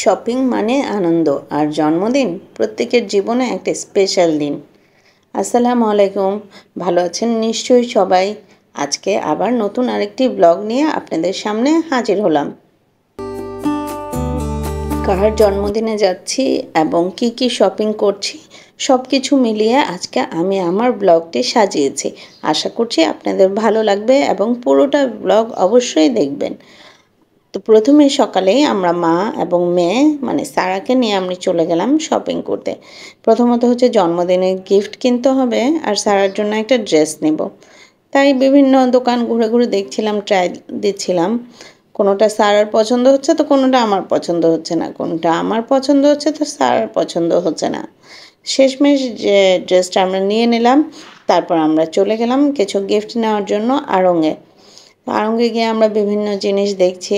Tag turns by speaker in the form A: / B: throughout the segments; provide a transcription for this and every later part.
A: Shopping মানে আনন্দ আর জন্মদিন প্রত্যেকের জীবনে একটা স্পেশাল দিন। আসসালামু আলাইকুম, ভালো আছেন নিশ্চয়ই সবাই। আজকে আবার নতুন আরেকটি ব্লগ নিয়ে আপনাদের সামনে হাজির হলাম। কার জন্মদিনে যাচ্ছি এবং কি শপিং করছি সব কিছু মিলিয়ে আজকে আমি আমার ব্লগটি সাজিয়েছি। আশা করছি আপনাদের ভালো লাগবে এবং পুরোটা ব্লগ অবশ্যই দেখবেন। তো প্রথমে সকালেই আমরা মা এবং মেয়ে মানে সারাকে নিয়ে আমি চলে গেলাম শপিং করতে। প্রথমত হচ্ছে জন্মদিনের গিফট কিনতে হবে আর সারার জন্য একটা ড্রেস নেব। তাই বিভিন্ন দোকান ঘুরে ঘুরে দেখছিলাম, ট্রাই দিচ্ছিলাম। কোনোটা সারার পছন্দ হচ্ছে তো কোনোটা আমার পছন্দ হচ্ছে না, কোনোটা আমার পছন্দ হচ্ছে তো সারার পছন্দ হচ্ছে না। শেষমেশ যে ড্রেসটা আমরা নিয়ে নিলাম, তারপর আমরা চলে গেলাম কিছু গিফট নেওয়ার জন্য আড়ংয়ে। আড়ংয়ে গিয়ে আমরা বিভিন্ন জিনিস দেখছি।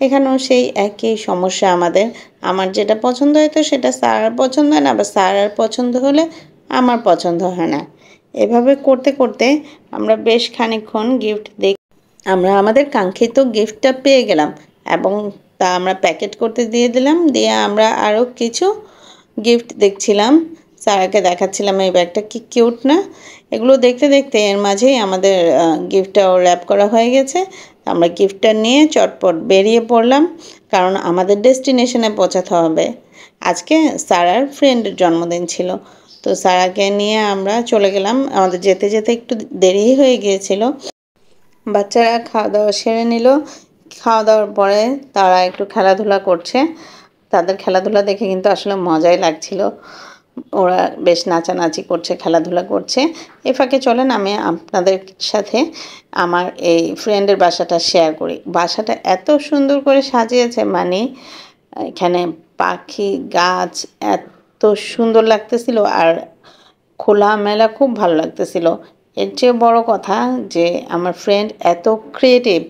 A: এখানেও সেই একই সমস্যা আমাদের। আমার যেটা পছন্দ হয়তো সেটা সারার পছন্দ হয় না, আবার সারার পছন্দ হলে আমার পছন্দ হয় না। এভাবে করতে করতে আমরা বেশ খানিকক্ষণ আমরা আমাদের কাঙ্ক্ষিত গিফটটা পেয়ে গেলাম এবং তা আমরা প্যাকেট করতে দিয়ে দিলাম। দিয়ে আমরা আরও কিছু গিফট দেখছিলাম, সারাকে দেখাচ্ছিলাম এই ব্যাগটা কি কিউট না। এগুলো দেখতে দেখতে এর মাঝেই আমাদের গিফটটাও র্যাপ করা হয়ে গেছে। আমরা গিফটটা নিয়ে চটপট বেরিয়ে পড়লাম, কারণ আমাদের ডেস্টিনেশনে পৌঁছাতে হবে। আজকে সারার ফ্রেন্ডের জন্মদিন ছিল, তো সারাকে নিয়ে আমরা চলে গেলাম। আমাদের যেতে যেতে একটু দেরি হয়ে গিয়েছিল। বাচ্চারা খাওয়া দাওয়া সেরে নিল। খাওয়া দাওয়ার পরে তারা একটু খেলাধুলা করছে। তাদের খেলাধুলা দেখে কিন্তু আসলে মজাই লাগছিল। ওরা বেশ নাচানাচি করছে, খেলাধুলা করছে। এ ফাঁকে চলেন আমি আপনাদের সাথে আমার এই ফ্রেন্ডের বাসাটা শেয়ার করি। বাসাটা এত সুন্দর করে সাজিয়েছে, মানে এখানে পাখি, গাছ এত সুন্দর লাগতেছিল আর খোলামেলা খুব ভালো লাগতেছিল। এর চেয়ে বড় কথা যে আমার ফ্রেন্ড এত ক্রিয়েটিভ,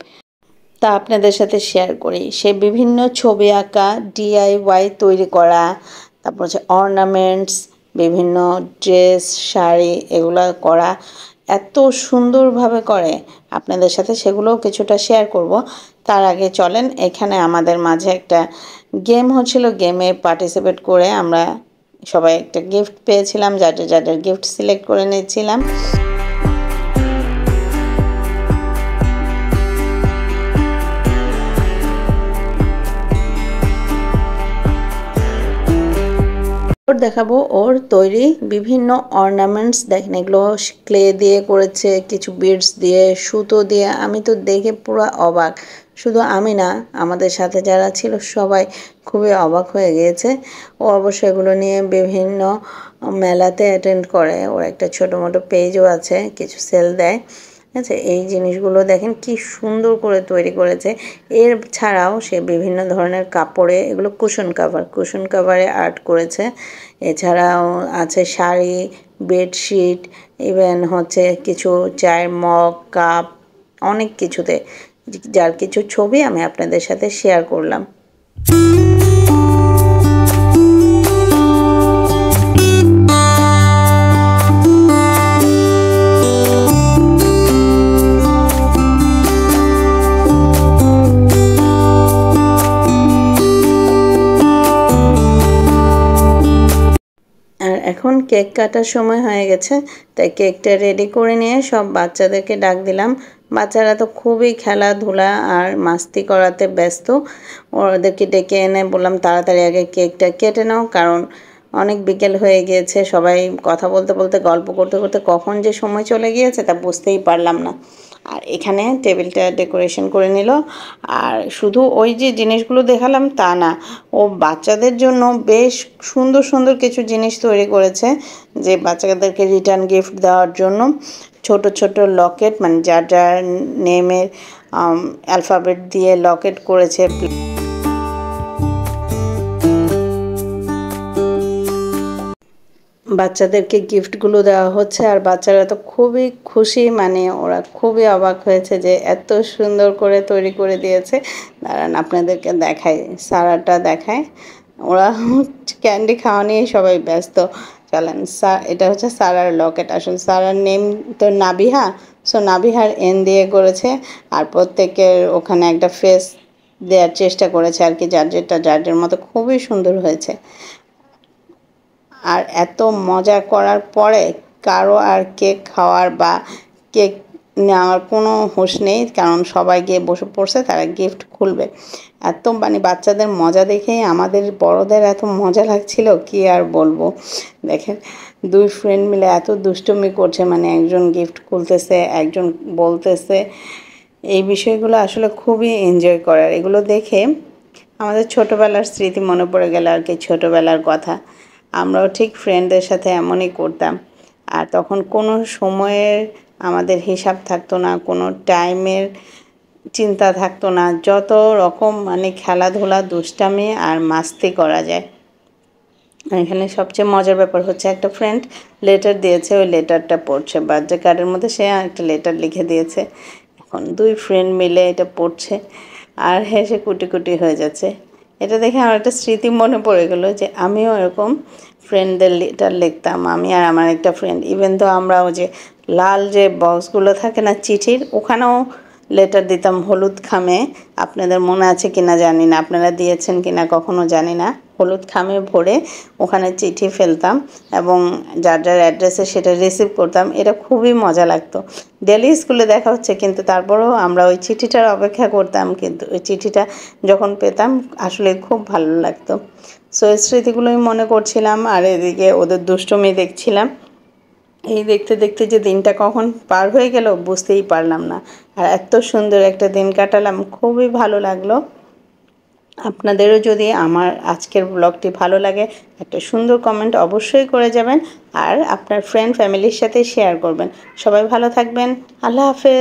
A: তা আপনাদের সাথে শেয়ার করি। সে বিভিন্ন ছবি আঁকা, DIY তৈরি করা, তারপর হচ্ছে অর্নামেন্টস, বিভিন্ন ড্রেস, শাড়ি এগুলো করা এত সুন্দরভাবে করে। আপনাদের সাথে সেগুলোও কিছুটা শেয়ার করব। তার আগে চলেন, এখানে আমাদের মাঝে একটা গেম হচ্ছিল, গেমে পার্টিসিপেট করে আমরা সবাই একটা গিফট পেয়েছিলাম। যাদের যাদের গিফট সিলেক্ট করে নিয়েছিলাম। দেখাবো ওর তৈরি বিভিন্ন অর্নামেন্টস। দেখেন এগুলো ক্লে দিয়ে করেছে, কিছু বিডস দিয়ে, সুতো দিয়ে। আমি তো দেখে পুরো অবাক। শুধু আমি না, আমাদের সাথে যারা ছিল সবাই খুবই অবাক হয়ে গিয়েছে। ও অবশ্য এগুলো নিয়ে বিভিন্ন মেলাতে অ্যাটেন্ড করে। ওর একটা ছোটো মোটো পেজও আছে, কিছু সেল দেয়। আচ্ছা, এই জিনিসগুলো দেখেন কি সুন্দর করে তৈরি করেছে। এর ছাড়াও সে বিভিন্ন ধরনের কাপড়ে, এগুলো কুশন কাভারে আর্ট করেছে। এছাড়াও আছে শাড়ি, বেডশিট, ইভেন হচ্ছে কিছু চায়ের মগ, কাপ, অনেক কিছুতে, যার কিছু ছবি আমি আপনাদের সাথে শেয়ার করলাম। এখন কেক কাটার সময় হয়ে গেছে, তাই কেকটা রেডি করে নিয়ে সব বাচ্চাদেরকে ডাক দিলাম। বাচ্চারা তো খুবই খেলাধুলা আর মাস্তি করাতে ব্যস্ত। ওদেরকে ডেকে এনে বললাম তাড়াতাড়ি আগে কেকটা কেটে নাও, কারণ অনেক বিকেল হয়ে গিয়েছে। সবাই কথা বলতে বলতে, গল্প করতে করতে কখন যে সময় চলে গিয়েছে তা বুঝতেই পারলাম না। আর এখানে টেবিলটা ডেকোরেশন করে নিল। আর শুধু ওই যে জিনিসগুলো দেখালাম তা না, ও বাচ্চাদের জন্য বেশ সুন্দর সুন্দর কিছু জিনিস তৈরি করেছে, যে বাচ্চাদেরকে রিটার্ন গিফট দেওয়ার জন্য। ছোট ছোট লকেট, মানে যার যার নেমের অ্যালফাবেট দিয়ে লকেট করেছে। বাচ্চাদেরকে গিফটগুলো দেওয়া হচ্ছে আর বাচ্চারা তো খুবই খুশি, মানে ওরা খুবই অবাক হয়েছে যে এত সুন্দর করে তৈরি করে দিয়েছে। দাঁড়ান আপনাদেরকে দেখাই, সারাটা দেখায়। ওরা ক্যান্ডি খাওয়া নিয়ে সবাই ব্যস্ত। চলেন, এটা হচ্ছে সারার লকেট। আসলে সারার নেম তো নাবিহা, সো নাবিহার এন দিয়ে করেছে। আর প্রত্যেকের ওখানে একটা ফেস দেওয়ার চেষ্টা করেছে আর কি, যার যেটা যার যার মতো খুবই সুন্দর হয়েছে। আর এত মজা করার পরে কারো আর কেক খাওয়ার বা কেক নেওয়ার কোনো হুঁশ নেই, কারণ সবাই গিয়ে বসে পড়ছে, তারা গিফট খুলবে। এত মানে বাচ্চাদের মজা দেখেই আমাদের বড়দের এত মজা লাগছিল, কি আর বলবো। দেখেন দুই ফ্রেন্ড মিলে এত দুষ্টুমি করছে, মানে একজন গিফট খুলতেছে, একজন বলতেছে। এই বিষয়গুলো আসলে খুবই এনজয় করার। এগুলো দেখে আমাদের ছোটোবেলার স্মৃতি মনে পড়ে গেল আর কি, ছোটোবেলার কথা। আমরাও ঠিক ফ্রেন্ডদের সাথে এমনই করতাম। আর তখন কোনো সময়ের আমাদের হিসাব থাকতো না, কোনো টাইমের চিন্তা থাকতো না, যত রকম মানে খেলাধুলা, দুষ্টামি আর মাস্তি করা যায়। এখানে সবচেয়ে মজার ব্যাপার হচ্ছে একটা ফ্রেন্ড লেটার দিয়েছে, ওই লেটারটা পড়ছে, বার্থডে কার্ডের মধ্যে সে একটা লেটার লিখে দিয়েছে। এখন দুই ফ্রেন্ড মিলে এটা পড়ছে আর হেসে কুটি কুটি হয়ে যাচ্ছে। এটা দেখে আমার একটা স্মৃতি মনে পড়ে গেলো যে আমিও এরকম ফ্রেন্ডদের লেটার লিখতাম, আমি আর আমার একটা ফ্রেন্ড। ইভেন তো আমরাও যে লাল যে বক্সগুলো থাকে না চিঠির, ওখানেও লেটার দিতাম হলুদ খামে। আপনাদের মনে আছে কিনা জানি না, আপনারা দিয়েছেন কিনা কখনো জানি না। হলুদ খামে ভরে ওখানে চিঠি ফেলতাম এবং যার যার অ্যাড্রেসে সেটা রিসিভ করতাম। এটা খুবই মজা লাগতো। ডেলি স্কুলে দেখা হচ্ছে, কিন্তু তারপরেও আমরা ওই চিঠিটার অপেক্ষা করতাম, কিন্তু ওই চিঠিটা যখন পেতাম আসলে খুব ভালো লাগতো। সো এই স্মৃতিগুলোই মনে করছিলাম আর এদিকে ওদের দুষ্টুমি দেখছিলাম। এই দেখতে দেখতে যে দিনটা কখন পার হয়ে গেল বুঝতেই পারলাম না। আর এত সুন্দর একটা দিন কাটালাম, খুবই ভালো লাগলো। আপনাদেরও যদি আমার আজকের ব্লগটি ভালো লাগে, একটা সুন্দর কমেন্ট অবশ্যই করে যাবেন আর আপনার ফ্রেন্ড ফ্যামিলির সাথে শেয়ার করবেন। সবাই ভালো থাকবেন। আল্লাহ হাফেজ।